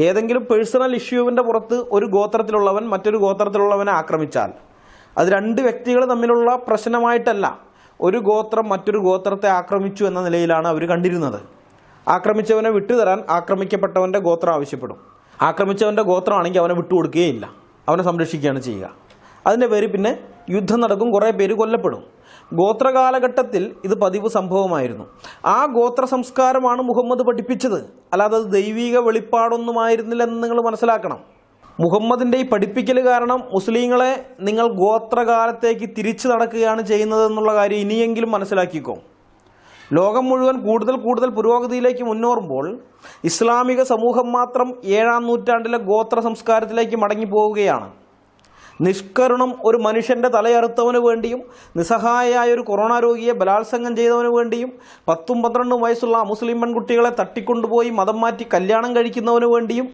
ഏതെങ്കിലും പേഴ്സണൽ ഇഷ്യൂവിൻ്റെ പുറത്ത് ഒരു ഗോത്രത്തിലുള്ളവൻ മറ്റൊരു ഗോത്രത്തിലുള്ളവനെ ആക്രമിച്ചാൽ അത് രണ്ട് വ്യക്തികൾ തമ്മിലുള്ള പ്രശ്നമായിട്ടല്ല, ഒരു ഗോത്രം മറ്റൊരു ഗോത്രത്തെ ആക്രമിച്ചു എന്ന നിലയിലാണ് അവർ കണ്ടിരുന്നത്. ആക്രമിച്ചവനെ വിട്ടുതരാൻ ആക്രമിക്കപ്പെട്ടവൻ്റെ ഗോത്രം ആവശ്യപ്പെടും. ആക്രമിച്ചവൻ്റെ ഗോത്രമാണെങ്കിൽ അവനെ വിട്ടുകൊടുക്കുകയില്ല, അവനെ സംരക്ഷിക്കുകയാണ് ചെയ്യുക. അതിൻ്റെ പേര് പിന്നെ യുദ്ധം നടക്കും, കുറേ പേര് കൊല്ലപ്പെടും. ഗോത്രകാലഘട്ടത്തിൽ ഇത് പതിവ് സംഭവമായിരുന്നു. ആ ഗോത്ര സംസ്കാരമാണ് മുഹമ്മദ് പഠിപ്പിച്ചത്, അല്ലാതെ അത് ദൈവിക വെളിപ്പാടൊന്നുമായിരുന്നില്ലെന്ന് നിങ്ങൾ മനസ്സിലാക്കണം. മുഹമ്മദിൻ്റെ ഈ പഠിപ്പിക്കൽ കാരണം മുസ്ലിങ്ങളെ നിങ്ങൾ ഗോത്രകാലത്തേക്ക് തിരിച്ചു നടക്കുകയാണ് ചെയ്യുന്നതെന്നുള്ള കാര്യം ഇനിയെങ്കിലും മനസ്സിലാക്കിക്കോ. ലോകം മുഴുവൻ കൂടുതൽ പുരോഗതിയിലേക്ക് മുന്നേറുമ്പോൾ ഇസ്ലാമിക സമൂഹം മാത്രം 7-ാം നൂറ്റാണ്ടിലെ ഗോത്ര സംസ്കാരത്തിലേക്ക് മടങ്ങിപ്പോവുകയാണ്. നിഷ്കരുണം ഒരു മനുഷ്യൻ്റെ തലയറുത്തവന് വേണ്ടിയും നിസ്സഹായയായ ഒരു കൊറോണ രോഗിയെ ബലാത്സംഗം ചെയ്തവന് വേണ്ടിയും 10-12 വയസ്സുള്ള മുസ്ലിം പെൺകുട്ടികളെ തട്ടിക്കൊണ്ടുപോയി മതം മാറ്റി കല്യാണം കഴിക്കുന്നവന് വേണ്ടിയും